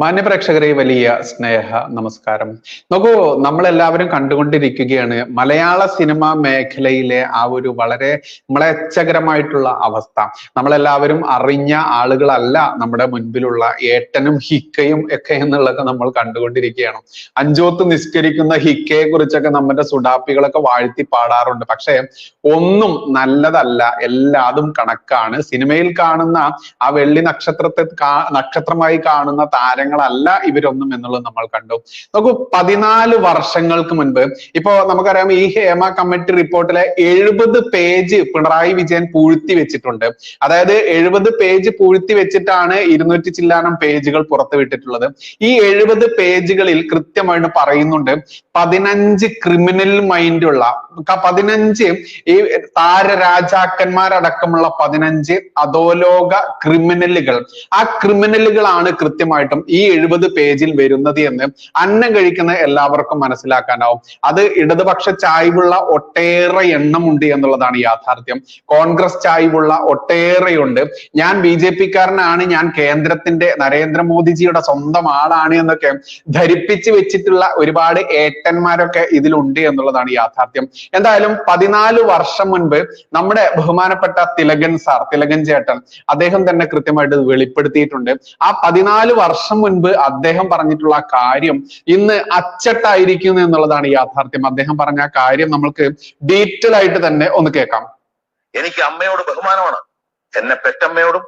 മാന്യപ്രേക്ഷകരെ വലിയ സ്നേഹ നമസ്കാരം. നോക്കൂ, നമ്മളെല്ലാവരും കണ്ടുകൊണ്ടിരിക്കുകയാണ് മലയാള സിനിമാ മേഖലയിലെ ആ ഒരു വളരെ മ്ലേച്ഛകരമായിട്ടുള്ള അവസ്ഥ. നമ്മളെല്ലാവരും അറിഞ്ഞ ആളുകളല്ല നമ്മുടെ മുൻപിലുള്ള ഏട്ടനും ഹിക്കയും ഒക്കെ എന്നുള്ളത് നമ്മൾ കണ്ടുകൊണ്ടിരിക്കുകയാണ്. അഞ്ചോത്ത് നിസ്കരിക്കുന്ന ഹിക്കയെ കുറിച്ചൊക്കെ നമ്മുടെ സുഡാപ്പികളൊക്കെ വാഴ്ത്തി പാടാറുണ്ട്. പക്ഷെ ഒന്നും നല്ലതല്ല, എല്ലാതും കണക്കാണ്. സിനിമയിൽ കാണുന്ന ആ വെള്ളി നക്ഷത്രമായി കാണുന്ന താരങ്ങളല്ല ഇവരൊന്നും എന്നുള്ളത് നമ്മൾ കണ്ടു. നോക്കൂ, 14 വർഷങ്ങൾക്ക് മുൻപ്, ഇപ്പോ നമുക്കറിയാം ഈ ഹേമ കമ്മിറ്റി റിപ്പോർട്ടിലെ 70 പേജ് പിണറായി വിജയൻ പൂഴ്ത്തി വെച്ചിട്ടുണ്ട്. അതായത് 70 പേജ് പൂഴ്ത്തി വെച്ചിട്ടാണ് 200 ചില്ലാനം പേജുകൾ പുറത്തുവിട്ടിട്ടുള്ളത്. ഈ 70 പേജുകളിൽ കൃത്യമായിട്ട് പറയുന്നുണ്ട് 15 ക്രിമിനൽ മൈൻഡ് ഉള്ള 15 ഈ താരരാജാക്കന്മാരടക്കമുള്ള 15 അധോലോക ക്രിമിനലുകൾ. ആ ക്രിമിനലുകളാണ് കൃത്യമായിട്ടും ഈ 70 പേജിൽ വരുന്നത് എന്ന് അന്നം കഴിക്കുന്ന എല്ലാവർക്കും മനസ്സിലാക്കാനാവും. അത് ഇടതുപക്ഷ ചായ്വുള്ള ഒട്ടേറെ എണ്ണമുണ്ട് എന്നുള്ളതാണ് യാഥാർത്ഥ്യം. കോൺഗ്രസ് ചായ്വുള്ള ഒട്ടേറെയുണ്ട്. ഞാൻ BJP-കാരനാണ്, ഞാൻ കേന്ദ്രത്തിന്റെ നരേന്ദ്രമോദിജിയുടെ സ്വന്തം ആളാണ് എന്നൊക്കെ ധരിപ്പിച്ച് വെച്ചിട്ടുള്ള ഒരുപാട് ഏട്ടന്മാരൊക്കെ ഇതിലുണ്ട് എന്നുള്ളതാണ് യാഥാർത്ഥ്യം. എന്തായാലും 14 വർഷം മുൻപ് നമ്മുടെ ബഹുമാനപ്പെട്ട തിലകൻ ചേട്ടൻ അദ്ദേഹം തന്നെ കൃത്യമായിട്ട് വെളിപ്പെടുത്തിയിട്ടുണ്ട്. ആ 14 വർഷം മുൻപ് അദ്ദേഹം പറഞ്ഞിട്ടുള്ള കാര്യം ഇന്ന് അച്ചട്ടായിരിക്കുന്നു എന്നുള്ളതാണ് യാഥാർത്ഥ്യം. അദ്ദേഹം പറഞ്ഞ കാര്യം നമ്മൾക്ക് ഡീറ്റെയിൽ ആയിട്ട് തന്നെ ഒന്ന് കേൾക്കാം. എനിക്ക് അമ്മയോട് ബഹുമാനമാണ്. എന്നെ പെറ്റമ്മയോടും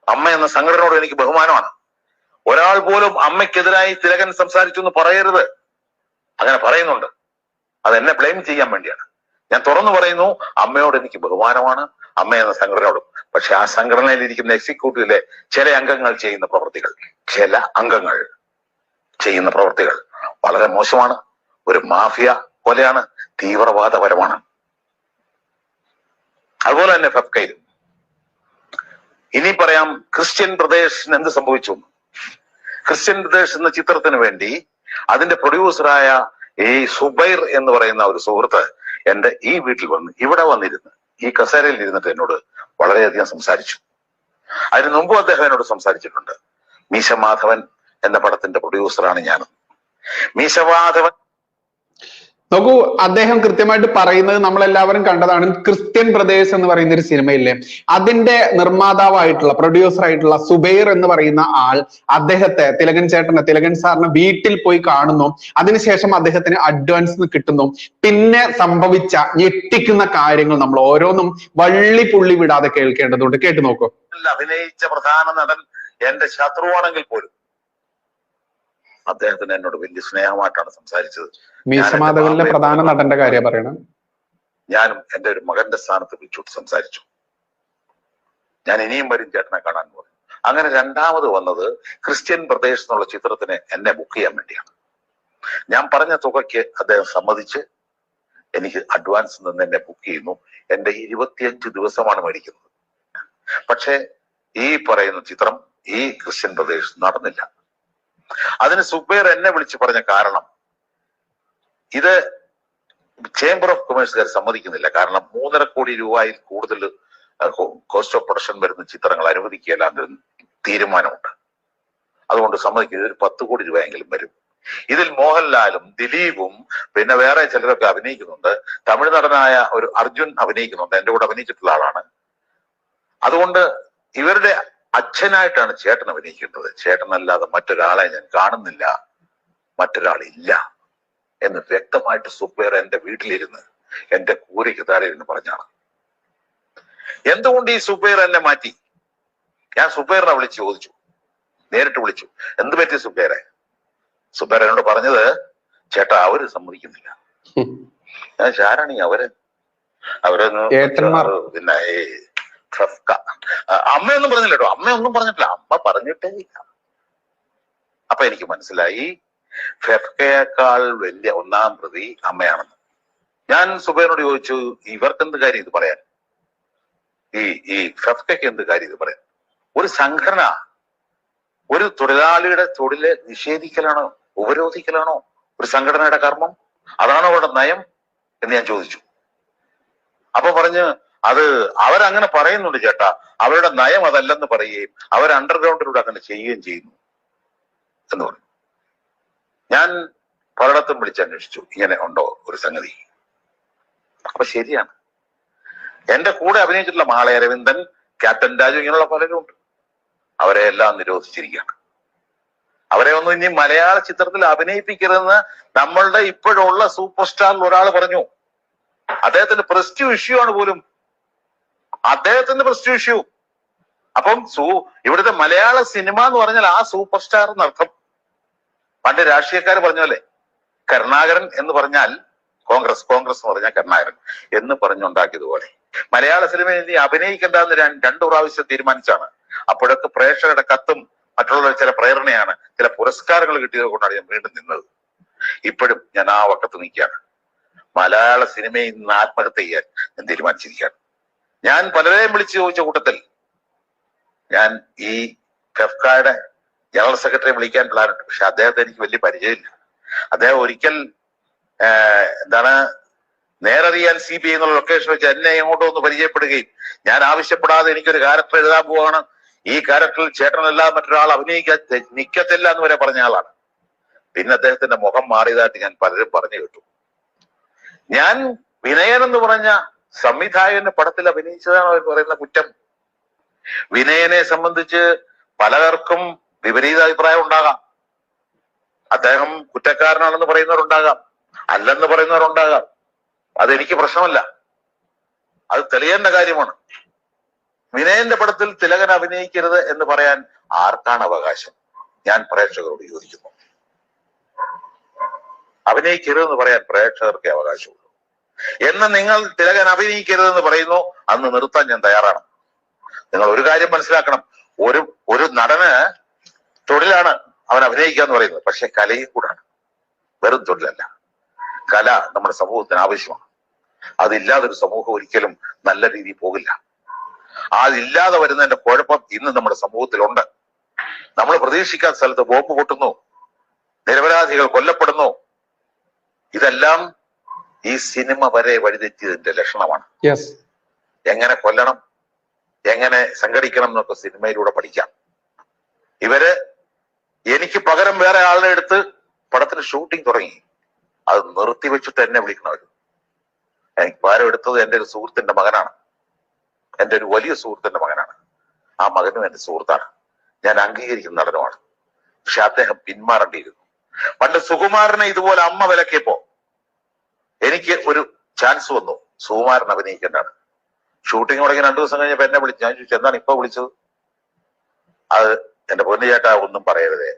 അമ്മ എന്ന സംഘടനയോടും എനിക്ക് ബഹുമാനമാണ്. ഒരാൾ പോലും അമ്മയ്ക്കെതിരായി തിലകൻ സംസാരിച്ചു എന്ന് പറയരുത്. അങ്ങനെ പറയുന്നുണ്ട്, അത് എന്നെ ബ്ലെയിം ചെയ്യാൻ വേണ്ടിയാണ്. ഞാൻ തുറന്നു പറയുന്നു, അമ്മയോട് എനിക്ക് ബഹുമാനമാണ്, അമ്മ എന്ന സംഘടനയോടും. പക്ഷെ ആ സംഘടനയിൽ ഇരിക്കുന്ന എക്സിക്യൂട്ടീവിലെ ചില അംഗങ്ങൾ ചെയ്യുന്ന പ്രവൃത്തികൾ വളരെ മോശമാണ്. ഒരു മാഫിയ പോലെയാണ്, തീവ്രവാദപരമാണ്. അതുപോലെ തന്നെ ഫെഫ്കയിൽ ഇനി പറയാം, ക്രിസ്ത്യൻ ബ്രദേഴ്സിന് എന്ത് സംഭവിച്ചു. ക്രിസ്ത്യൻ ബ്രദേഴ്സ് എന്ന ചിത്രത്തിന് വേണ്ടി അതിന്റെ പ്രൊഡ്യൂസറായ ഈ സുബൈർ എന്ന് പറയുന്ന ഒരു സുഹൃത്ത് എന്റെ ഈ വീട്ടിൽ ഇവിടെ വന്നിരുന്ന് ഈ കസേരയിൽ ഇരുന്നിട്ട് എന്നോട് വളരെയധികം സംസാരിച്ചു. അതിന് മുമ്പ് അദ്ദേഹം എന്നോട് സംസാരിച്ചിട്ടുണ്ട്. മീശമാധവൻ എന്ന പടത്തിന്റെ പ്രൊഡ്യൂസറാണ് ഞാൻ. മീശമാധവൻ നോക്കൂ, അദ്ദേഹം കൃത്യമായിട്ട് പറയുന്നത് നമ്മളെല്ലാവരും കണ്ടതാണ്. ക്രിസ്ത്യൻ ബ്രദേഴ്സ് എന്ന് പറയുന്ന ഒരു സിനിമയില്ലേ, അതിന്റെ നിർമ്മാതാവായിട്ടുള്ള പ്രൊഡ്യൂസർ ആയിട്ടുള്ള സുബൈർ എന്ന് പറയുന്ന ആൾ അദ്ദേഹത്തെ തിലകൻ സാറിനെ വീട്ടിൽ പോയി കാണുന്നു. അതിനുശേഷം അദ്ദേഹത്തിന് അഡ്വാൻസ് കിട്ടുന്നു. പിന്നെ സംഭവിച്ച ഞെട്ടിക്കുന്ന കാര്യങ്ങൾ നമ്മൾ ഓരോന്നും വള്ളി പുള്ളി വിടാതെ കേൾക്കേണ്ടതുണ്ട്. കേട്ടു നോക്കൂ. അഭിനയിച്ച പ്രധാന നടൻ എന്റെ ശത്രുവാണെങ്കിൽ പോലും അദ്ദേഹത്തിന് എന്നോട് വലിയ സ്നേഹമായിട്ടാണ് സംസാരിച്ചത്. മീശമാധവനിലെ പ്രധാന നടന്റെ കാര്യം പറയണം. ഞാനും എന്റെ ഒരു മകന്റെ സ്ഥാനത്ത് വിളിച്ചോട്ട് സംസാരിച്ചു. ഞാൻ ഇനിയും വരും ചേട്ടനെ കാണാൻ പറഞ്ഞു. അങ്ങനെ രണ്ടാമത് വന്നത് ക്രിസ്ത്യൻ ബ്രദേഴ്സ് എന്നുള്ള ചിത്രത്തിന് എന്നെ ബുക്ക് ചെയ്യാൻ വേണ്ടിയാണ്. ഞാൻ പറഞ്ഞ തുകയ്ക്ക് അദ്ദേഹം സമ്മതിച്ച് എനിക്ക് അഡ്വാൻസ് നിന്ന് എന്നെ ബുക്ക് ചെയ്യുന്നു. എന്റെ 25 ദിവസമാണ് മേടിക്കുന്നത്. പക്ഷെ ഈ പറയുന്ന ചിത്രം, ഈ ക്രിസ്ത്യൻ ബ്രദേഴ്സ് നടന്നില്ല. അതിന് സുബൈർ എന്നെ വിളിച്ച് പറഞ്ഞ കാരണം, ഇത് ചേംബർ ഓഫ് കൊമേഴ്സുകാർ സമ്മതിക്കുന്നില്ല. കാരണം 3.5 കോടി രൂപയിൽ കൂടുതൽ കോസ്റ്റ് ഓഫ് പ്രൊഡക്ഷൻ വരുന്ന ചിത്രങ്ങൾ അനുവദിക്കുകയല്ല എന്നൊരു തീരുമാനമുണ്ട്. അതുകൊണ്ട് സമ്മതിക്കുന്നത് ഒരു 10 കോടി രൂപയെങ്കിലും വരും. ഇതിൽ മോഹൻലാലും ദിലീപും പിന്നെ വേറെ ചിലരൊക്കെ അഭിനയിക്കുന്നുണ്ട്. തമിഴ് നടനായ ഒരു അർജുൻ അഭിനയിക്കുന്നുണ്ട്, എന്റെ കൂടെ അഭിനയിച്ചിട്ടുള്ള ആളാണ്. അതുകൊണ്ട് ഇവരുടെ അച്ഛനായിട്ടാണ് ചേട്ടൻ അഭിനയിക്കേണ്ടത്. ചേട്ടനല്ലാതെ മറ്റൊരാളെ ഞാൻ കാണുന്നില്ല, മറ്റൊരാളില്ല എന്ന് വ്യക്തമായിട്ട് സുബൈർ എന്റെ വീട്ടിലിരുന്ന് എന്റെ കൂരയ്ക്ക് താഴെ ഇരുന്ന് പറഞ്ഞാണ്. എന്തുകൊണ്ട് ഈ സുബൈർ എന്നെ മാറ്റി? ഞാൻ സുബൈറിനെ വിളിച്ച് ചോദിച്ചു, നേരിട്ട് വിളിച്ചു, എന്ത് പറ്റി സുബൈറെ? സുബൈർ എന്നോട് പറഞ്ഞത്, ചേട്ടാ അവര് സമ്മതിക്കുന്നില്ല. ഞാൻ ആരാണ് അവരൊന്നും പിന്നെ അമ്മയൊന്നും പറഞ്ഞില്ല കേട്ടോ, അമ്മയൊന്നും പറഞ്ഞിട്ടില്ല, അമ്മ പറഞ്ഞിട്ടേ ഇല്ല. അപ്പൊ എനിക്ക് മനസ്സിലായി ഫെഫ്കയേക്കാൾ വലിയ ഒന്നാം പ്രതി അമ്മയാണെന്ന്. ഞാൻ സുബൈറിനോട് ചോദിച്ചു, ഇവർക്ക് എന്ത് കാര്യം ഇത് പറയാൻ, ഈ ഫെഫ്കയ്ക്ക് എന്ത് കാര്യം ഇത് പറയാൻ? ഒരു സംഘടന ഒരു തൊഴിലാളിയുടെ തൊഴില് നിഷേധിക്കലാണോ, ഉപരോധിക്കലാണോ ഒരു സംഘടനയുടെ കർമ്മം? അതാണോ അവരുടെ നയം എന്ന് ഞാൻ ചോദിച്ചു. അപ്പൊ പറഞ്ഞ്, അത് അവരങ്ങനെ പറയുന്നുണ്ട് ചേട്ടാ, അവരുടെ നയം അതല്ലെന്ന് പറയുകയും അവർ അണ്ടർഗ്രൗണ്ടിലൂടെ അങ്ങനെ ചെയ്യുകയും ചെയ്യുന്നു. എന്ന് പറഞ്ഞു. ഞാൻ പലയിടത്തും വിളിച്ചന്വേഷിച്ചു, ഇങ്ങനെ ഉണ്ടോ ഒരു സംഗതി. അപ്പൊ ശരിയാണ്. എന്റെ കൂടെ അഭിനയിച്ചിട്ടുള്ള മാള അരവിന്ദൻ, ക്യാപ്റ്റൻ രാജു, ഇങ്ങനെയുള്ള പലരും ഉണ്ട്. അവരെ എല്ലാം നിരോധിച്ചിരിക്കുകയാണ്. അവരെ ഒന്നും ഇനി മലയാള ചിത്രത്തിൽ അഭിനയിപ്പിക്കരുതെന്ന് നമ്മളുടെ ഇപ്പോഴുള്ള സൂപ്പർ സ്റ്റാറിൽ ഒരാൾ പറഞ്ഞു. അദ്ദേഹത്തിന്റെ പ്രസ്റ്റീജ് ഇഷ്യൂ ആണ് പോലും, അദ്ദേഹത്തിന്റെ പ്രസ്റ്റീജ് ഇഷ്യൂ. അപ്പം ഇവിടുത്തെ മലയാള സിനിമ എന്ന് പറഞ്ഞാൽ ആ സൂപ്പർ സ്റ്റാർ എന്നർത്ഥം. പണ്ട് രാഷ്ട്രീയക്കാർ പറഞ്ഞല്ലേ, കരുണാകരൻ എന്ന് പറഞ്ഞാൽ കോൺഗ്രസ്, കോൺഗ്രസ് എന്ന് പറഞ്ഞാൽ കരുണാകരൻ എന്ന് പറഞ്ഞുണ്ടാക്കിയതുപോലെ മലയാള സിനിമയിൽ ഇനി അഭിനയിക്കേണ്ടെന്ന് 2 പ്രാവശ്യം തീരുമാനിച്ചാണ്. അപ്പോഴൊക്കെ പ്രേക്ഷകരുടെ കത്തും മറ്റുള്ളവരുടെ ചില പ്രേരണയാണ്, ചില പുരസ്കാരങ്ങൾ കിട്ടിയത് കൊണ്ടാണ് ഞാൻ വീണ്ടും നിന്നത്. ഇപ്പോഴും ഞാൻ ആ വക്കത്ത് നിൽക്കുകയാണ്. മലയാള സിനിമയിൽ നിന്ന് ആത്മഹത്യ ചെയ്യാൻ ഞാൻ തീരുമാനിച്ചിരിക്കുകയാണ്. ഞാൻ പലരെയും വിളിച്ചു ചോദിച്ച കൂട്ടത്തിൽ ഞാൻ ഈ ഫെഫ്കയുടെ ജനറൽ സെക്രട്ടറിയെ വിളിക്കാൻ പ്ലാനുണ്ട്. പക്ഷെ അദ്ദേഹത്തെ എനിക്ക് വലിയ പരിചയമില്ല. അദ്ദേഹം ഒരിക്കൽ നേരറിയാൻ CBI എന്നുള്ള ലൊക്കേഷൻ വെച്ച് എന്നെ എങ്ങോട്ടോ ഒന്ന് പരിചയപ്പെടുകയും ഞാൻ ആവശ്യപ്പെടാതെ എനിക്കൊരു ക്യാരക്ടർ എഴുതാൻ പോവാണ്, ഈ ക്യാരക്ടറിൽ ചേട്ടനല്ലാതെ മറ്റൊരാൾ അഭിനയിക്കാൻ നിക്കത്തില്ല എന്ന് വരെ പറഞ്ഞ ആളാണ്. പിന്നെ അദ്ദേഹത്തിന്റെ മുഖം മാറിയതായിട്ട് ഞാൻ പലരും പറഞ്ഞു കേട്ടു. ഞാൻ വിനയൻ എന്ന് പറഞ്ഞ സംവിധായകന്റെ പടത്തിൽ അഭിനയിച്ചതാണ് അവർ പറയുന്ന കുറ്റം. വിനയനെ സംബന്ധിച്ച് പലർക്കും വിപരീത അഭിപ്രായം ഉണ്ടാകാം. അദ്ദേഹം കുറ്റക്കാരനാണെന്ന് പറയുന്നവരുണ്ടാകാം, അല്ലെന്ന് പറയുന്നവരുണ്ടാകാം. അതെനിക്ക് പ്രശ്നമല്ല, അത് തെളിയേണ്ട കാര്യമാണ്. വിനയന്റെ പടത്തിൽ തിലകൻ അഭിനയിക്കരുത് എന്ന് പറയാൻ ആർക്കാണ് അവകാശം? ഞാൻ പ്രേക്ഷകരോട് ചോദിക്കുന്നു. അഭിനയിക്കരുതെന്ന് പറയാൻ പ്രേക്ഷകർക്കേ അവകാശമുള്ളൂ. എന്ന് നിങ്ങൾ തിലകൻ അഭിനയിക്കരുതെന്ന് പറയുന്നു, അന്ന് നിർത്താൻ ഞാൻ തയ്യാറാണ്. നിങ്ങൾ ഒരു കാര്യം മനസ്സിലാക്കണം, ഒരു നടന് തൊഴിലാണ് അവൻ അഭിനയിക്കുക എന്ന് പറയുന്നത്, പക്ഷെ കലയും കൂടാണ്, വെറും തൊഴിലല്ല. കല നമ്മുടെ സമൂഹത്തിന് ആവശ്യമാണ്. അതില്ലാതൊരു സമൂഹം ഒരിക്കലും നല്ല രീതിയിൽ പോകില്ല. അതില്ലാതെ വരുന്നതിന്റെ കുഴപ്പം ഇന്ന് നമ്മുടെ സമൂഹത്തിലുണ്ട്. നമ്മൾ പ്രതീക്ഷിക്കാത്ത സ്ഥലത്ത് ബോംബ് പൊട്ടുന്നു, നിരപരാധികൾ കൊല്ലപ്പെടുന്നു. ഇതെല്ലാം ഈ സിനിമ വരെ വഴിതെറ്റിയതിന്റെ ലക്ഷണമാണ്. എങ്ങനെ കൊല്ലണം, എങ്ങനെ സംഘടിക്കണം എന്നൊക്കെ സിനിമയിലൂടെ പഠിക്കാം. ഇവര് എനിക്ക് പകരം വേറെ ആളുടെ അടുത്ത് പടത്തിന് ഷൂട്ടിംഗ് തുടങ്ങി, അത് നിർത്തിവെച്ചിട്ട് എന്നെ വിളിക്കണവർ. എനിക്ക് പകരം എടുത്തത് എൻ്റെ ഒരു സുഹൃത്തിന്റെ മകനാണ്, എൻ്റെ ഒരു വലിയ സുഹൃത്തിന്റെ മകനാണ്. ആ മകനും എൻ്റെ സുഹൃത്താണ്, ഞാൻ അംഗീകരിക്കുന്ന നടനുമാണ്. പക്ഷെ അദ്ദേഹം പിന്മാറേണ്ടിയിരുന്നു. പണ്ട് സുകുമാരനെ ഇതുപോലെ അമ്മ വിലക്കിയപ്പോ എനിക്ക് ഒരു ചാൻസ് വന്നു, സുകുമാരൻ അഭിനയിക്കേണ്ടതാണ്. ഷൂട്ടിംഗ് തുടങ്ങി 2 ദിവസം കഴിഞ്ഞപ്പോ എന്നെ വിളിച്ചു. ഞാൻ ചോദിച്ചു, എന്താണ് ഇപ്പൊ വിളിച്ചത്? അത് എന്റെ പൊന്നു ചേട്ടാ ഒന്നും പറയരുതേ,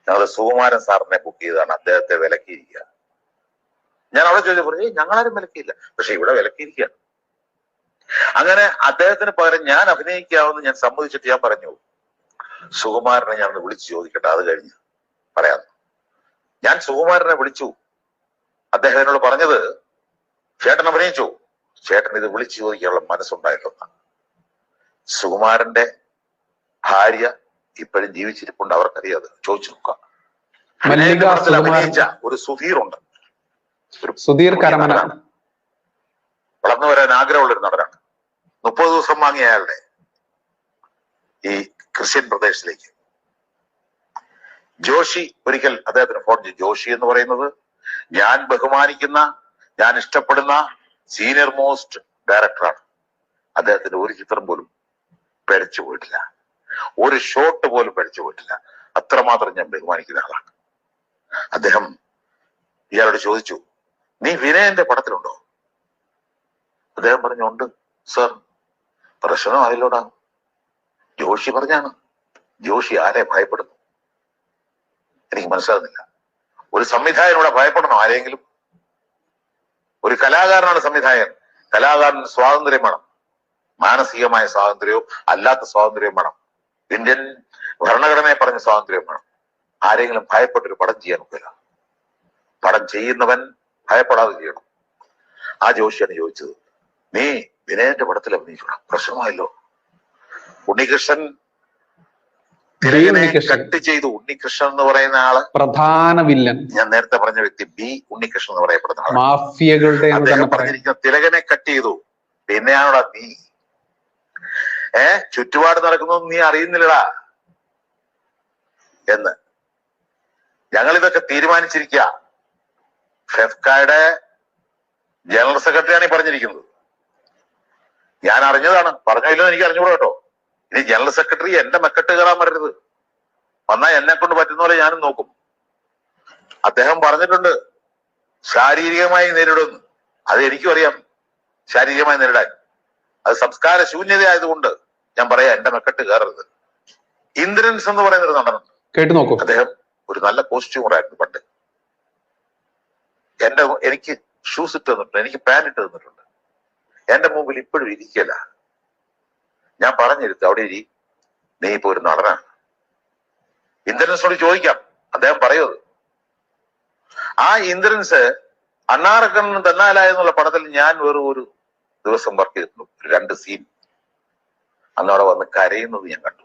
ഞങ്ങൾ സുകുമാരൻ സാറിനെ ബുക്ക് ചെയ്തതാണ്, അദ്ദേഹത്തെ വിലക്കിയിരിക്കുക. ഞാൻ അവിടെ ചോദിച്ചപ്പോൾ ഞങ്ങളാരും വിലക്കിയില്ല, പക്ഷെ ഇവിടെ വിലക്കിയിരിക്കുക. അങ്ങനെ അദ്ദേഹത്തിന് പകരം ഞാൻ അഭിനയിക്കാമെന്ന് ഞാൻ സമ്മതിച്ചിട്ട് ഞാൻ പറഞ്ഞു, സുകുമാരനെ ഞാൻ ഒന്ന് വിളിച്ചു ചോദിക്കട്ടെ, അത് കഴിഞ്ഞ് പറയാം. ഞാൻ സുകുമാരനെ വിളിച്ചു. അദ്ദേഹം എന്നോട് പറഞ്ഞത്, ചേട്ടൻ അഭിനയിച്ചു, ചേട്ടൻ ഇത് വിളിച്ചു ചോദിക്കാനുള്ള മനസ്സുണ്ടായിട്ടുണ്ട്. സുകുമാരന്റെ ഭാര്യ ഇപ്പോഴും ജീവിച്ചിരിപ്പുണ്ട്, അവർക്കറിയാം, അത് ചോദിച്ചു നോക്കാം. അഭിനയിച്ച ഒരു സുധീറുണ്ട്, സുധീർ കരമന, വളർന്നു വരാൻ ആഗ്രഹമുള്ളൊരു നടനാണ്. 30 ദിവസം വാങ്ങിയ അയാളുടെ ഈ ക്രിസ്ത്യൻ പ്രദേശത്തിലേക്ക് ജോഷി ഒരിക്കൽ അദ്ദേഹത്തിന് ഫോൺ ചെയ്തു. ജോഷി എന്ന് പറയുന്നത് ഞാൻ ബഹുമാനിക്കുന്ന, ഞാൻ ഇഷ്ടപ്പെടുന്ന സീനിയർ മോസ്റ്റ് ഡയറക്ടറാണ്. അദ്ദേഹത്തിന്റെ ഒരു ചിത്രം പോലും പിഴച്ചു പോയിട്ടില്ല, ഒരു ഷോട്ട് പോലും പിഴച്ചു പോയിട്ടില്ല. അത്രമാത്രം ഞാൻ ബഹുമാനിക്കുന്ന ആളാണ്. അദ്ദേഹം ഇയാളോട് ചോദിച്ചു, നീ വിനയന്റെ പടത്തിലുണ്ടോ? അദ്ദേഹം പറഞ്ഞു, ഉണ്ട് സർ. പ്രശ്നമായില്ലോടാ. ജോഷി പറഞ്ഞാണ്. ജോഷി ആരെ ഭയപ്പെടുന്നു? എനിക്ക് മനസ്സിലാകുന്നില്ല. ഒരു സംവിധായകനോട് ഭയപ്പെടണം ആരെങ്കിലും? ഒരു കലാകാരനാണ് സംവിധായകൻ. കലാകാരന് സ്വാതന്ത്ര്യം വേണം, മാനസികമായ സ്വാതന്ത്ര്യവും അല്ലാത്ത സ്വാതന്ത്ര്യം വേണം, ഇന്ത്യൻ ഭരണഘടനയെ പറഞ്ഞ സ്വാതന്ത്ര്യം വേണം. ആരെങ്കിലും ഭയപ്പെട്ടൊരു പടം ചെയ്യാൻ ഒക്കില്ല. പടം ചെയ്യുന്നവൻ ഭയപ്പെടാതെ ചെയ്യണം. ആ ജോഷിയാണ് ചോദിച്ചത്, നീ വിനയന്റെ പടത്തിൽ അഭിനയിക്കണം. പ്രശ്നമായല്ലോ. ഉണ്ണികൃഷ്ണൻ കട്ട് ചെയ്തു. ഉണ്ണികൃഷ്ണൻ എന്ന് പറയുന്ന ആള് പ്രധാന വില്ലൻ, ഞാൻ നേരത്തെ പറഞ്ഞ വ്യക്തി ബി ഉണ്ണികൃഷ്ണൻ എന്ന് പറയപ്പെടുന്ന ആള്, മാഫിയകളുടെ അദ്ദേഹം പറഞ്ഞിരിക്കുന്ന തിലകനെ കട്ട് ചെയ്തു. പിന്നെയാണോടാ നീ ചുറ്റുപാട് നടക്കുന്നതൊന്നും നീ അറിയുന്നില്ലടാ എന്ന്. ഞങ്ങൾ ഇതൊക്കെ തീരുമാനിച്ചിരിക്കുക. ഫെഫ്കയുടെ ജനറൽ സെക്രട്ടറിയാണ് ഈ പറഞ്ഞിരിക്കുന്നത്. ഞാൻ അറിഞ്ഞതാണ്, പറഞ്ഞോ ഇല്ലെന്ന് എനിക്ക് അറിഞ്ഞുകൂടാ കേട്ടോ. ഇനി ജനറൽ സെക്രട്ടറി എന്റെ മെക്കെട്ട് കയറാൻ വരരുത്. വന്നാൽ എന്നെ കൊണ്ട് പറ്റുന്ന പോലെ ഞാനും നോക്കും. അദ്ദേഹം പറഞ്ഞിട്ടുണ്ട് ശാരീരികമായി നേരിടുന്നു. അത് എനിക്കും അറിയാം, ശാരീരികമായി നേരിടാൻ. അത് സംസ്കാര ശൂന്യതയായതുകൊണ്ട് ഞാൻ പറയാം, എന്റെ മെക്കെട്ട് കയറരുത്. ഇന്ദ്രൻസ് എന്ന് പറയുന്ന ഒരു നടനുണ്ട്, കേട്ടു നോക്കൂ. അദ്ദേഹം ഒരു നല്ല കോസ്റ്റ്യൂമറായിരുന്നു പണ്ട്. എനിക്ക് ഷൂസ് ഇട്ട് തന്നിട്ടുണ്ട്, എനിക്ക് പാന്റ് ഇട്ട് തന്നിട്ടുണ്ട്. എന്റെ മുമ്പിൽ ഇപ്പോഴും ഇരിക്കല. ഞാൻ പറഞ്ഞിരുത്ത്, അവിടെ ഇരി, നീ ഇപ്പൊ ഒരു നടനാണ്. ഇന്ദ്രൻസിനോട് ചോദിക്കാം, അദ്ദേഹം പറയുന്നത്. ആ ഇന്ദ്രൻസ് അണ്ണാറക്കണ്ണൻ തന്നാലായ എന്നുള്ള പടത്തിൽ ഞാൻ ഒരു ദിവസം വർക്ക് ചെയ്തിട്ടുണ്ട്. 2 സീൻ. അന്ന് അവിടെ വന്ന് കരയുന്നത് ഞാൻ കണ്ടു.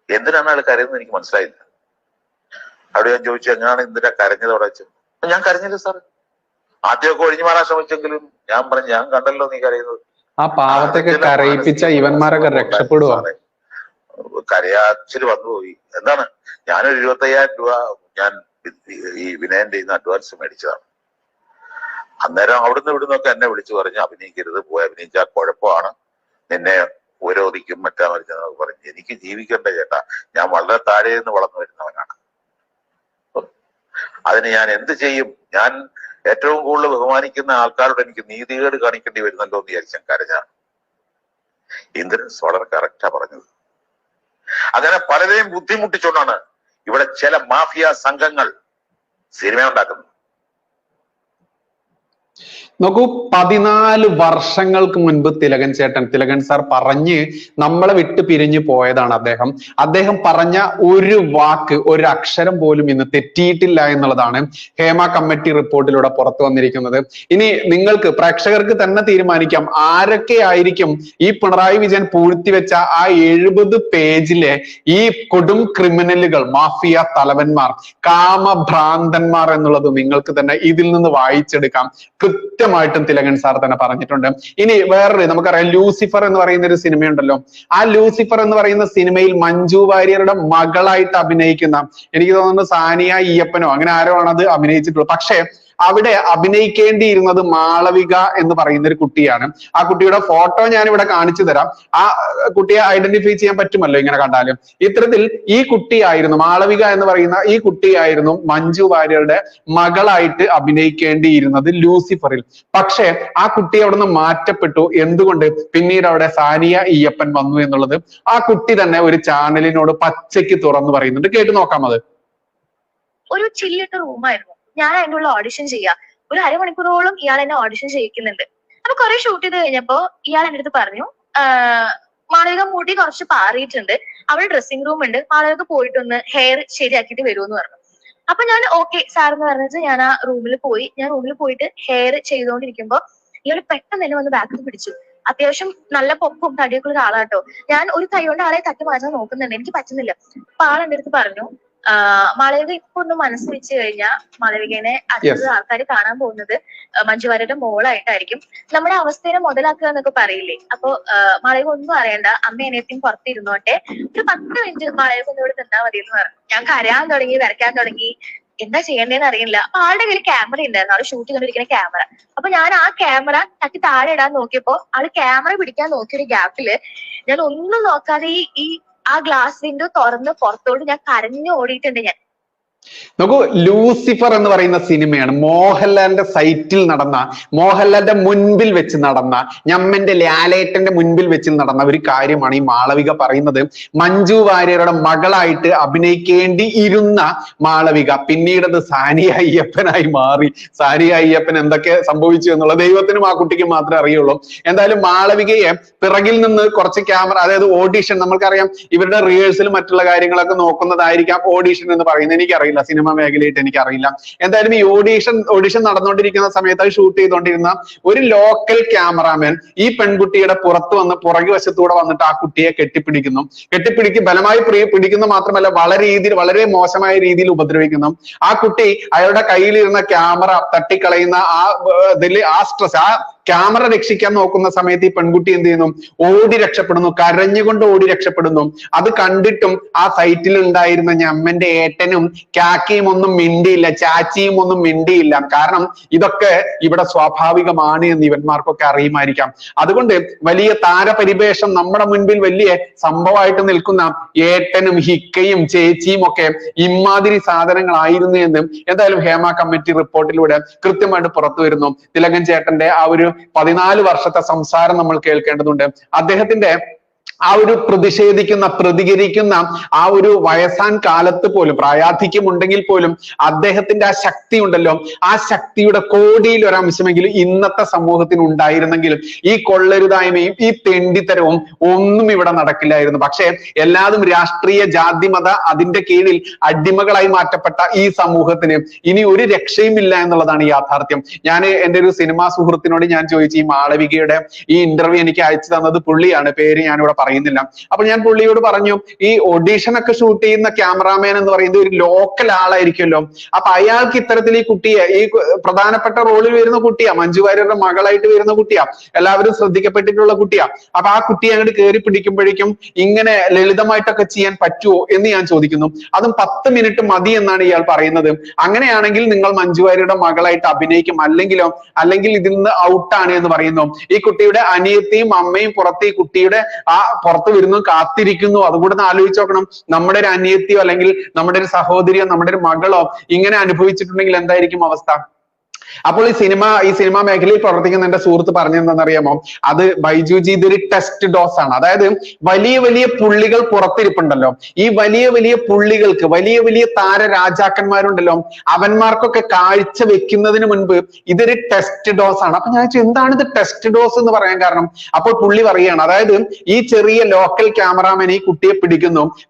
എന്തിനാണ് ആൾ കരയുന്നത് എനിക്ക് മനസ്സിലായില്ല. അവിടെ ഞാൻ ചോദിച്ചു, എങ്ങനെയാണ് എന്തിനാ കരഞ്ഞത് അവിടെ വെച്ച്? ഞാൻ കരഞ്ഞില്ല സാർ. ആദ്യമൊക്കെ ഒഴിഞ്ഞു മാറാൻ ശ്രമിച്ചെങ്കിലും ഞാൻ പറഞ്ഞു, ഞാൻ കണ്ടല്ലോ നീ കരയുന്നത്. ആ പാവത്തൊക്കെ കരയിപ്പിച്ച ഇവന്മാരൊക്കെ രക്ഷപ്പെടുക. കരയാച്ചിൽ വന്നുപോയി. എന്താണ്, ഞാനൊരു 25,000 രൂപ ഞാൻ ഈ വിനയന്റെ ഇന്ന് അഡ്വാൻസ് മേടിച്ചതാണ്. അന്നേരം അവിടുന്ന് ഇവിടുന്നൊക്കെ എന്നെ വിളിച്ചു പറഞ്ഞു, അഭിനയിക്കരുത്, പോയി അഭിനയിച്ചാൽ കുഴപ്പമാണ്, നിന്നെ ഉപരോധിക്കും, മറ്റാ മരിച്ചെന്നൊക്കെ പറഞ്ഞു. എനിക്ക് ജീവിക്കണ്ടേ ചേട്ടാ, ഞാൻ വളരെ താഴെ നിന്ന് വളർന്നു വരുന്നവനാണ്. അതിന് ഞാൻ എന്ത് ചെയ്യും? ഞാൻ ഏറ്റവും കൂടുതൽ ബഹുമാനിക്കുന്ന ആൾക്കാരോട് എനിക്ക് നീതികേട് കാണിക്കേണ്ടി വരുന്നല്ലോ എന്ന് വിചാരിച്ചാൽ കരഞ്ഞാണ്. ഇന്ദ്രൻസ് വളരെ കറക്റ്റാ പറഞ്ഞത്. അങ്ങനെ പലരെയും ബുദ്ധിമുട്ടിച്ചുകൊണ്ടാണ് ഇവിടെ ചില മാഫിയ സംഘങ്ങൾ സിനിമ ഉണ്ടാക്കുന്നത്. നോക്കൂ, 14 വർഷങ്ങൾക്ക് മുൻപ് തിലകൻ സാർ പറഞ്ഞ് നമ്മളെ വിട്ട് പിരിഞ്ഞു പോയതാണ് അദ്ദേഹം പറഞ്ഞ ഒരു വാക്ക്, ഒരു അക്ഷരം പോലും ഇന്ന് തെറ്റിയിട്ടില്ല എന്നുള്ളതാണ് ഹേമ കമ്മിറ്റി റിപ്പോർട്ടിലൂടെ പുറത്തു വന്നിരിക്കുന്നത്. ഇനി നിങ്ങൾക്ക് പ്രേക്ഷകർക്ക് തന്നെ തീരുമാനിക്കാം, ആരൊക്കെ ആയിരിക്കും ഈ പിണറായി വിജയൻ പൂഴ്ത്തിവെച്ച ആ 70 പേജിലെ ഈ കൊടും ക്രിമിനലുകൾ, മാഫിയ തലവന്മാർ, കാമഭ്രാന്തന്മാർ എന്നുള്ളത് നിങ്ങൾക്ക് തന്നെ ഇതിൽ നിന്ന് വായിച്ചെടുക്കാം. കൃത്യമായിട്ടും തിലകൻ സാർ തന്നെ പറഞ്ഞിട്ടുണ്ട്. ഇനി വേറൊരു, നമുക്കറിയാം ലൂസിഫർ എന്ന് പറയുന്ന ഒരു സിനിമയുണ്ടല്ലോ. ആ ലൂസിഫർ എന്ന് പറയുന്ന സിനിമയിൽ മഞ്ജു വാര്യരുടെ മകളായിട്ട് അഭിനയിക്കുന്ന, എനിക്ക് തോന്നുന്നു സാനിയ അയ്യപ്പനോ അങ്ങനെ ആരോ ആണ് അത് അഭിനയിച്ചിട്ടുള്ളത്. പക്ഷേ അവിടെ അഭിനയിക്കേണ്ടിയിരുന്നത് മാളവിക എന്ന് പറയുന്ന ഒരു കുട്ടിയാണ്. ആ കുട്ടിയുടെ ഫോട്ടോ ഞാൻ ഇവിടെ കാണിച്ചു തരാം. ആ കുട്ടിയെ ഐഡന്റിഫൈ ചെയ്യാൻ പറ്റുമല്ലോ ഇങ്ങനെ കണ്ടാലും. ഇത്തരത്തിൽ ഈ കുട്ടിയായിരുന്നു, മാളവിക എന്ന് പറയുന്ന ഈ കുട്ടിയായിരുന്നു മഞ്ജു വാര്യരുടെ മകളായിട്ട് അഭിനയിക്കേണ്ടിയിരുന്നത് ലൂസിഫറിൽ. പക്ഷേ ആ കുട്ടി അവിടുന്ന് മാറ്റപ്പെട്ടു. എന്തുകൊണ്ട്? പിന്നീട് അവിടെ സാനിയ അയ്യപ്പൻ വന്നു എന്നുള്ളത് ആ കുട്ടി തന്നെ ഒരു ചാനലിനോട് പച്ചയ്ക്ക് തുറന്നു പറയുന്നുണ്ട്. കേട്ടു നോക്കാം. അത് ഒരു ചില്ലിട്ട റൂമായിരുന്നു. ഞാൻ അതിൻ്റെ ഉള്ള ഓഡിഷൻ ചെയ്യാം. ഒരു അരമണിക്കൂറോളം ഇയാൾ എന്നെ ഓഡിഷൻ ചെയ്യിക്കുന്നുണ്ട്. അപ്പൊ കുറെ ഷൂട്ട് ചെയ്ത് കഴിഞ്ഞപ്പോ ഇയാൾ എൻ്റെ അടുത്ത് പറഞ്ഞു, മാളവിക മുടി കുറച്ച് പാറിയിട്ടുണ്ട്, അവിടെ ഡ്രസ്സിംഗ് റൂം ഉണ്ട്, മാളവിക പോയിട്ടൊന്ന് ഹെയർ ശരിയാക്കിയിട്ട് വരുമെന്ന് പറഞ്ഞു. അപ്പൊ ഞാൻ ഓക്കെ സാർ എന്ന് പറഞ്ഞിട്ട് ഞാൻ ആ റൂമിൽ പോയി. ഞാൻ റൂമിൽ പോയിട്ട് ഹെയർ ചെയ്തുകൊണ്ടിരിക്കുമ്പോ ഇയാൾ പെട്ടെന്ന് തന്നെ വന്ന് ബാക്കിൽ പിടിച്ചു. അത്യാവശ്യം നല്ല പൊക്കും തടിയൊക്കെ ഉള്ള ആളാട്ടോ. ഞാൻ ഒരു കൈ കൊണ്ട് ആളെ തട്ടി മാറ്റാൻ നോക്കുന്നുണ്ട്, എനിക്ക് പറ്റുന്നില്ല. അപ്പൊ ആൾ എൻ്റെ അടുത്ത് പറഞ്ഞു, മാളവിക ഇപ്പൊ ഒന്ന് മനസ്സ് വെച്ച് കഴിഞ്ഞാൽ മാളവികനെ അടുത്ത ആൾക്കാർ കാണാൻ പോകുന്നത് മഞ്ജു വാര്യരുടെ മോളായിട്ടായിരിക്കും. നമ്മുടെ അവസ്ഥയെ മുതലാക്കുക എന്നൊക്കെ പറയില്ലേ. അപ്പൊ മാളവിക ഒന്നും അറിയണ്ട, അമ്മ അനിയത്തിയും പുറത്തിരുന്നോട്ടെ, ഒരു 10 മിനിറ്റ് മാളവിക ഒന്നുകൂടെ നിന്നാ മതി എന്ന് പറഞ്ഞു. ഞാൻ കരയാൻ തുടങ്ങി, വരയ്ക്കാൻ തുടങ്ങി, എന്താ ചെയ്യേണ്ടതെന്ന് അറിയില്ല. അപ്പൊ ആളുടെ കയ്യിൽ ക്യാമറ ഉണ്ടായിരുന്നു, ആള് ഷൂട്ട് ചെയ്തോണ്ടിരിക്കുന്ന ക്യാമറ. അപ്പൊ ഞാൻ ആ ക്യാമറ തട്ടി താഴെ ഇടാൻ നോക്കിയപ്പോ ആള് ക്യാമറ പിടിക്കാൻ നോക്കിയൊരു ഗ്യാപ്പില് ഞാൻ ഒന്നും നോക്കാതെ ഈ ആ ഗ്ലാസ് വിൻഡോ തുറന്ന് പുറത്തോട്ട് ഞാൻ കരഞ്ഞു ഓടിയിട്ടുണ്ട്. ഞാൻ നോക്കൂ, ലൂസിഫർ എന്ന് പറയുന്ന സിനിമയാണ് മോഹൻലാലിന്റെ സൈറ്റിൽ നടന്ന, മോഹൻലാലിന്റെ മുൻപിൽ വെച്ച് നടന്ന, ഞമ്മന്റെ ലാലേട്ടന്റെ മുൻപിൽ വെച്ച് നടന്ന ഒരു കാര്യമാണ് ഈ മാളവിക പറയുന്നത്. മഞ്ജു വാര്യരുടെ മകളായിട്ട് അഭിനയിക്കേണ്ടി ഇരുന്ന മാളവിക പിന്നീട് അത് സാനിയ അയ്യപ്പനായി മാറി. സാനിയ അയ്യപ്പൻ എന്തൊക്കെ സംഭവിച്ചു എന്നുള്ളത് ദൈവത്തിനും ആ കുട്ടിക്ക് മാത്രമേ അറിയുള്ളൂ. എന്തായാലും മാളവികയെ പിറകിൽ നിന്ന് കുറച്ച് ക്യാമറ, അതായത് ഓഡിഷൻ, നമ്മൾക്കറിയാം ഇവരുടെ റിഹേഴ്സലും മറ്റുള്ള കാര്യങ്ങളൊക്കെ നോക്കുന്നതായിരിക്കാം ഓഡിഷൻ എന്ന് പറയുന്നത്. എനിക്കറിയില്ല, സിനിമ മേഖലയായിട്ട് എനിക്കറിയില്ല. എന്തായാലും ഈ ഓഡിഷൻ നടന്നുകൊണ്ടിരിക്കുന്ന സമയത്ത് അത് ഷൂട്ട് ചെയ്തുകൊണ്ടിരുന്ന ഒരു ലോക്കൽ ക്യാമറാമാൻ ഈ പെൺകുട്ടിയുടെ പുറത്ത് വന്ന് പുറകു വശത്തൂടെ വന്നിട്ട് ആ കുട്ടിയെ ബലമായി പിടിക്കുന്ന മാത്രമല്ല വളരെ മോശമായ രീതിയിൽ ഉപദ്രവിക്കുന്നു. ആ കുട്ടി അയാളുടെ കയ്യിലിരുന്ന ക്യാമറ തട്ടിക്കളയുന്ന ആ സ്ട്രെസ്, ആ ക്യാമറ രക്ഷിക്കാൻ നോക്കുന്ന സമയത്ത് ഈ പെൺകുട്ടി എന്ത് ചെയ്യുന്നു? ഓടി രക്ഷപ്പെടുന്നു, കരഞ്ഞുകൊണ്ട് ഓടി രക്ഷപ്പെടുന്നു. അത് കണ്ടിട്ടും ആ സൈറ്റിൽ ഉണ്ടായിരുന്ന ഞമ്മന്റെ ഏട്ടനും കാക്കയും ഒന്നും മിണ്ടിയില്ല, ചാച്ചിയും ഒന്നും മിണ്ടിയില്ല. കാരണം ഇതൊക്കെ ഇവിടെ സ്വാഭാവികമാണ് എന്ന് ഇവന്മാർക്കൊക്കെ അറിയുമായിരിക്കാം. അതുകൊണ്ട് വലിയ താരപരിവേഷം നമ്മുടെ മുൻപിൽ വലിയ സംഭവമായിട്ട് നിൽക്കുന്ന ഏട്ടനും ഹിക്കയും ചേച്ചിയും ഒക്കെ ഇമാതിരി സാധനങ്ങളായിരുന്നു എന്ന് എന്തായാലും ഹേമ കമ്മിറ്റി റിപ്പോർട്ടിലൂടെ കൃത്യമായിട്ട് പുറത്തു വരുന്നു. തിലകൻ ചേട്ടന്റെ ആ ഒരു 14 വർഷത്തെ സംസാരം നമ്മൾ കേൾക്കേണ്ടതുണ്ട്. അദ്ദേഹത്തിന്റെ ആ ഒരു പ്രതികരിക്കുന്ന ആ ഒരു വയസ്സാൻ കാലത്ത് പോലും, പ്രായാധിക്യം ഉണ്ടെങ്കിൽ പോലും അദ്ദേഹത്തിന്റെ ആ ശക്തി ഉണ്ടല്ലോ, ആ ശക്തിയുടെ കോടിയിൽ ഒരംശമെങ്കിലും ഇന്നത്തെ സമൂഹത്തിന് ഉണ്ടായിരുന്നെങ്കിലും ഈ കൊള്ളരുതായ്മയും ഈ തെണ്ടിത്തരവും ഒന്നും ഇവിടെ നടക്കില്ലായിരുന്നു. പക്ഷേ എല്ലാതും രാഷ്ട്രീയ ജാതി മത അതിന്റെ കീഴിൽ അടിമകളായി മാറ്റപ്പെട്ട ഈ സമൂഹത്തിന് ഇനി ഒരു രക്ഷയുമില്ല എന്നുള്ളതാണ് യാഥാർത്ഥ്യം. ഞാൻ എൻ്റെ ഒരു സിനിമാ സുഹൃത്തിനോട് ഞാൻ ചോദിച്ചു, ഈ മാളവികയുടെ ഈ ഇന്റർവ്യൂ എനിക്ക് അയച്ചു തന്നത് പുള്ളിയാണ്, പേര് ഞാനിവിടെ പറയുന്നില്ല. അപ്പൊ ഞാൻ പുള്ളിയോട് പറഞ്ഞു, ഈ ഓഡീഷൻ ഒക്കെ ഷൂട്ട് ചെയ്യുന്ന ക്യാമറാമാൻ എന്ന് പറയുന്നത് ഒരു ലോക്കൽ ആളായിരിക്കുമല്ലോ, അപ്പൊ അയാൾക്ക് ഇത്തരത്തിൽ ഈ കുട്ടിയെ, ഈ പ്രധാനപ്പെട്ട റോളിൽ വരുന്ന കുട്ടിയാ, മഞ്ജു വാര്യരുടെ മകളായിട്ട് വരുന്ന കുട്ടിയാ, എല്ലാവരും ശ്രദ്ധിക്കപ്പെട്ടിട്ടുള്ള കുട്ടിയാ. അപ്പൊ ആ കുട്ടിയെ അങ്ങോട്ട് കയറി പിടിക്കുമ്പോഴേക്കും ഇങ്ങനെ ലളിതമായിട്ടൊക്കെ ചെയ്യാൻ പറ്റുമോ എന്ന് ഞാൻ ചോദിക്കുന്നു. അതും 10 മിനിറ്റ് മതി എന്നാണ് ഇയാൾ പറയുന്നത്. അങ്ങനെയാണെങ്കിൽ നിങ്ങൾ മഞ്ജു വാര്യരുടെ മകളായിട്ട് അഭിനയിക്കും, അല്ലെങ്കിൽ ഇതിൽ നിന്ന് ഔട്ടാണ് എന്ന് പറയുന്നു. ഈ കുട്ടിയുടെ അനിയത്തിയും അമ്മയും പുറത്ത് ഈ കുട്ടിയുടെ ആ പുറത്ത് വരുന്നു, കാത്തിരിക്കുന്നു. അതുകൂടെ ഒന്ന് ആലോചിച്ച് നോക്കണം. നമ്മുടെ ഒരു അനിയത്തിയോ അല്ലെങ്കിൽ നമ്മുടെ ഒരു സഹോദരിയോ നമ്മുടെ ഒരു മകളോ ഇങ്ങനെ അനുഭവിച്ചിട്ടുണ്ടെങ്കിൽ എന്തായിരിക്കും അവസ്ഥ? അപ്പോൾ ഈ സിനിമാ മേഖലയിൽ പ്രവർത്തിക്കുന്ന എന്റെ സുഹൃത്ത് പറഞ്ഞെന്താണെന്നറിയാമോ? അത് ബൈജുജി, ഇതൊരു ടെസ്റ്റ് ഡോസ് ആണ്. അതായത് വലിയ വലിയ പുള്ളികൾ പുറത്തിരിപ്പുണ്ടല്ലോ, ഈ വലിയ വലിയ പുള്ളികൾക്ക്, വലിയ വലിയ താര രാജാക്കന്മാരുണ്ടല്ലോ, അവന്മാർക്കൊക്കെ കാഴ്ച വെക്കുന്നതിന് മുൻപ് ഇതൊരു ടെസ്റ്റ് ഡോസ് ആണ്. അപ്പൊ ഞാൻ ചോദിച്ചു, എന്താണ് ഇത് ടെസ്റ്റ് ഡോസ് എന്ന് പറയാൻ കാരണം? അപ്പോൾ പുള്ളി പറയുകയാണ്, അതായത് ഈ ചെറിയ ലോക്കൽ ക്യാമറാമാൻ ഈ കുട്ടിയെ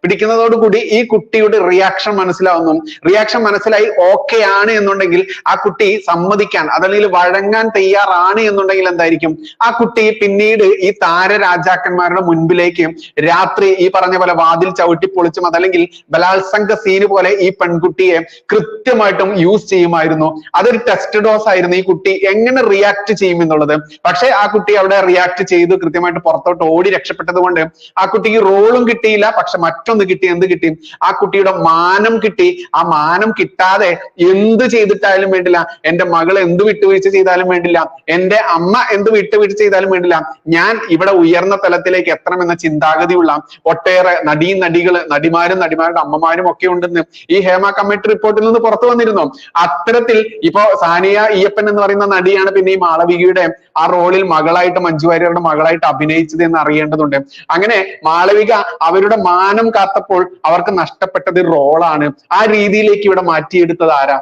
പിടിക്കുന്നതോടുകൂടി ഈ കുട്ടിയുടെ റിയാക്ഷൻ മനസ്സിലായി ഓക്കെ ആണ് എന്നുണ്ടെങ്കിൽ ആ കുട്ടി സമ്മതിക്കാൻ, അതല്ലെങ്കിൽ വഴങ്ങാൻ തയ്യാറാണ് എന്നുണ്ടെങ്കിൽ എന്തായിരിക്കും? ആ കുട്ടി പിന്നീട് ഈ താരരാജാക്കന്മാരുടെ മുൻപിലേക്ക് രാത്രി ഈ പറഞ്ഞ പോലെ വാതിൽ ചവിട്ടി പൊളിച്ചും അതല്ലെങ്കിൽ ബലാത്സംഗ സീന് പോലെ ഈ പെൺകുട്ടിയെ കൃത്യമായിട്ടും യൂസ് ചെയ്യുമായിരുന്നു. അതൊരു ടെസ്റ്റ് ഡോസ് ആയിരുന്നു, ഈ കുട്ടി എങ്ങനെ റിയാക്ട് ചെയ്യും എന്നുള്ളത്. പക്ഷെ ആ കുട്ടി അവിടെ റിയാക്ട് ചെയ്തു, കൃത്യമായിട്ട് പുറത്തോട്ട് ഓടി രക്ഷപ്പെട്ടത് കൊണ്ട് ആ കുട്ടിക്ക് റോളും കിട്ടിയില്ല. പക്ഷെ മറ്റൊന്ന് കിട്ടി. എന്ത് കിട്ടി? ആ കുട്ടിയുടെ മാനം കിട്ടി. ആ മാനം കിട്ടാതെ എന്ത് ചെയ്തിട്ടായാലും വേണ്ടില്ല, എന്റെ മകൾ എന്ത് വിട്ടുവീഴ്ച ചെയ്താലും വേണ്ടില്ല, എന്റെ അമ്മ എന്ത് വിട്ടുവീഴ്ച ചെയ്താലും വേണ്ടില്ല, ഞാൻ ഇവിടെ ഉയർന്ന തലത്തിലേക്ക് എത്തണമെന്ന ചിന്താഗതിയുള്ള ഒട്ടേറെ നടിമാരും നടിമാരുടെ അമ്മമാരും ഒക്കെ ഉണ്ടെന്ന് ഈ ഹേമ കമ്മിറ്റി റിപ്പോർട്ടിൽ നിന്ന് പുറത്തു വന്നിരുന്നു. അത്തരത്തിൽ ഇപ്പോ സാനിയ അയ്യപ്പൻ എന്ന് പറയുന്ന നടിയാണ് പിന്നെ ഈ മാളവികയുടെ ആ റോളിൽ മകളായിട്ട്, മഞ്ജു വാര്യരുടെ മകളായിട്ട് അഭിനയിച്ചത് എന്ന് അറിയേണ്ടതുണ്ട്. അങ്ങനെ മാളവിക അവരുടെ മാനം കാത്തപ്പോൾ അവർക്ക് നഷ്ടപ്പെട്ടത് റോളാണ്. ആ രീതിയിലേക്ക് ഇവിടെ മാറ്റിയെടുത്തത് ആരാ?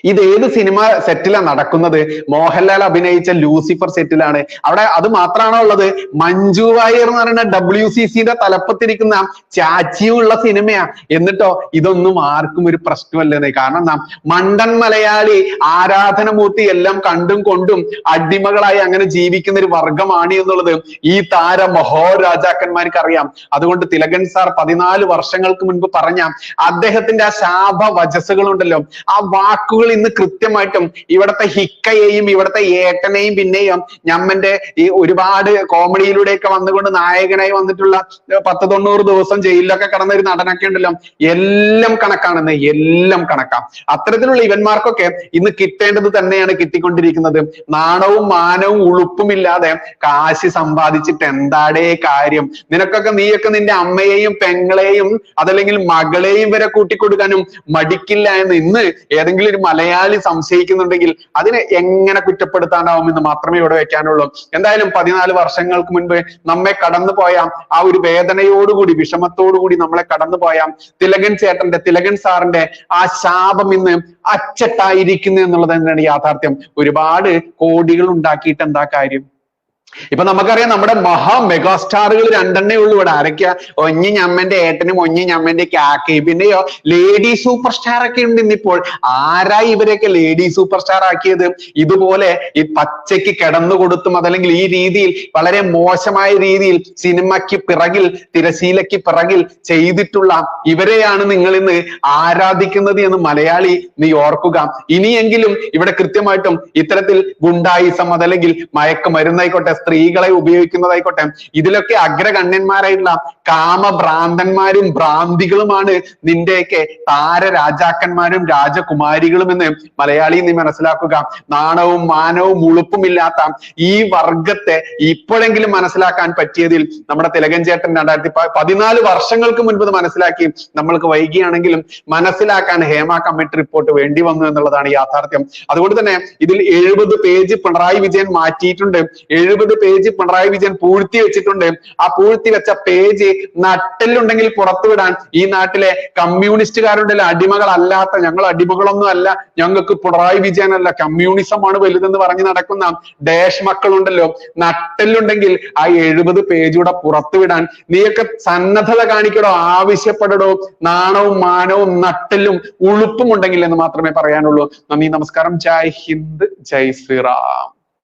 ഇത് ഏത് സിനിമ സെറ്റിലാണ് നടക്കുന്നത്? മോഹൻലാൽ അഭിനയിച്ച ലൂസിഫർ സെറ്റിലാണ്. അവിടെ അത് മാത്രമാണോ ഉള്ളത്? മഞ്ജു വാര്യർ എന്ന് പറയുന്ന WCCയുടെ തലപ്പത്തിരിക്കുന്ന ചാച്ചിയുള്ള സിനിമയാ. എന്നിട്ടോ ഇതൊന്നും ആർക്കും ഒരു പ്രശ്നമല്ലെന്നേ. കാരണം എന്താ? മണ്ടൻ മലയാളി ആരാധനമൂർത്തി എല്ലാം കണ്ടും കൊണ്ടും അടിമകളായി അങ്ങനെ ജീവിക്കുന്ന ഒരു വർഗമാണ് എന്നുള്ളത് ഈ താര മഹോരാജാക്കന്മാർക്ക് അറിയാം. അതുകൊണ്ട് തിലകൻ സാർ 14 വർഷങ്ങൾക്ക് മുൻപ് പറഞ്ഞ അദ്ദേഹത്തിന്റെ ആ ശാപ വചസ്സുകളുണ്ടല്ലോ, ആ വാക്കുകൾ ഇന്ന് കൃത്യമായിട്ടും ഇവിടുത്തെ ഹിക്കയെയും ഇവിടുത്തെ ഏട്ടനെയും പിന്നെയും ഞമ്മന്റെ ഈ ഒരുപാട് കോമഡിയിലൂടെയൊക്കെ വന്നുകൊണ്ട് നായകനായി വന്നിട്ടുള്ള 10-90 ദിവസം ജയിലിലൊക്കെ കടന്ന ഒരു നടനൊക്കെ ഉണ്ടല്ലോ, എല്ലാം കണക്കാണെന്ന്, എല്ലാം കണക്കാം. അത്തരത്തിലുള്ള ഇവന്മാർക്കൊക്കെ ഇന്ന് കിട്ടേണ്ടത് തന്നെയാണ് കിട്ടിക്കൊണ്ടിരിക്കുന്നത്. നാണവും മാനവും ഉളുപ്പുമില്ലാതെ കാശ് സമ്പാദിച്ചിട്ട് എന്താടേ കാര്യം? നീയൊക്കെ നിന്റെ അമ്മയെയും പെങ്ങളെയും അതല്ലെങ്കിൽ മകളെയും വരെ കൂട്ടിക്കൊടുക്കാനും മടിക്കില്ല എന്ന് ഇന്ന് ഏതെങ്കിലും ഒരു മലയാളി സംശയിക്കുന്നുണ്ടെങ്കിൽ അതിനെ എങ്ങനെ കുറ്റപ്പെടുത്താനാവും എന്ന് മാത്രമേ ഇവിടെ വെക്കാനുള്ളൂ. എന്തായാലും 14 വർഷങ്ങൾക്ക് മുൻപ് നമ്മെ കടന്നുപോയ ആ ഒരു വേദനയോടുകൂടി, വിഷമത്തോടുകൂടി നമ്മളെ കടന്നുപോയ തിലകൻ സാറിന്റെ ആ ശാപം ഇന്ന് അച്ചട്ടായിരിക്കുന്നു എന്നുള്ളത് തന്നെയാണ് യാഥാർത്ഥ്യം. ഒരുപാട് കോടികൾ ഉണ്ടാക്കിയിട്ട് എന്താ കാര്യം? ഇപ്പൊ നമുക്കറിയാം നമ്മുടെ മെഗാസ്റ്റാറുകൾ രണ്ടെണ്ണേ ഉള്ളൂ ഇവിടെ. ആരൊക്കെയാ? ഒഞ്ഞി ഞമ്മന്റെ ഏട്ടനും ഒഞ്ഞി ഞമ്മന്റെ കാക്കയും. പിന്നെയോ ലേഡി സൂപ്പർ സ്റ്റാർ ഒക്കെ ഉണ്ട് ഇന്നിപ്പോൾ. ആരാ ഇവരെയൊക്കെ ലേഡി സൂപ്പർ സ്റ്റാർ ആക്കിയത്? ഇതുപോലെ ഈ പച്ചയ്ക്ക് കിടന്നു കൊടുത്തും അതല്ലെങ്കിൽ ഈ രീതിയിൽ വളരെ മോശമായ രീതിയിൽ സിനിമയ്ക്ക് പിറകിൽ, തിരശീലയ്ക്ക് പിറകിൽ ചെയ്തിട്ടുള്ള ഇവരെയാണ് നിങ്ങൾ ഇന്ന് ആരാധിക്കുന്നത് എന്ന് മലയാളി നീ ഓർക്കുക. ഇനിയെങ്കിലും ഇവിടെ കൃത്യമായിട്ടും ഇത്തരത്തിൽ ഗുണ്ടായിസം അതല്ലെങ്കിൽ മയക്കുമരുന്നായിക്കോട്ടെ, സ്ത്രീകളെ ഉപയോഗിക്കുന്നതായിക്കോട്ടെ, ഇതിലൊക്കെ അഗ്രഗണ്യന്മാരായിട്ടുള്ള കാമഭ്രാന്തന്മാരും ഭ്രാന്തികളുമാണ് നിന്റെയൊക്കെ താരരാജാക്കന്മാരും രാജകുമാരികളും എന്ന് മലയാളി നീ മനസ്സിലാക്കുക. നാണവും മാനവും ഉളുപ്പുമില്ലാത്ത ഈ വർഗത്തെ ഇപ്പോഴെങ്കിലും മനസ്സിലാക്കാൻ പറ്റിയതിൽ നമ്മുടെ തിലകൻ ചേട്ടൻ 2014 വർഷങ്ങൾക്ക് മുൻപ് മനസ്സിലാക്കി. നമ്മൾക്ക് വൈകിയാണെങ്കിലും മനസ്സിലാക്കാൻ ഹേമ കമ്മിറ്റി റിപ്പോർട്ട് വേണ്ടി വന്നു എന്നുള്ളതാണ് യാഥാർത്ഥ്യം. അതുകൊണ്ട് തന്നെ ഇതിൽ 70 പേജ് പിണറായി വിജയൻ മാറ്റിയിട്ടുണ്ട്. 70 പേജ് പിണറായി വിജയൻ പൂഴ്ത്തി വെച്ചിട്ടുണ്ട്. ആ പൂഴ്ത്തി വെച്ച പേജ് നട്ടെല്ലുണ്ടെങ്കിൽ പുറത്തുവിടാൻ ഈ നാട്ടിലെ കമ്മ്യൂണിസ്റ്റുകാരുടെ അടിമകളല്ലാത്ത, ഞങ്ങൾ അടിമകളൊന്നും അല്ല, ഞങ്ങൾക്ക് പിണറായി വിജയനല്ല കമ്മ്യൂണിസമാണ് വലുതെന്ന് പറഞ്ഞു നടക്കുന്ന ഡാഷ് മക്കളുണ്ടല്ലോ, നട്ടെല്ലുണ്ടെങ്കിൽ ആ 70 പേജൂടെ പുറത്തുവിടാൻ നീയൊക്കെ സന്നദ്ധത കാണിക്കടോ, ആവശ്യപ്പെടടോ. നാണവും മാനവും നട്ടെല്ലും ഉളുപ്പും ഉണ്ടെങ്കിൽ എന്ന് മാത്രമേ പറയാനുള്ളൂ. നന്ദി, നമസ്കാരം. ജയ് ഹിന്ദ്, ജയ് ശ്രീറാം.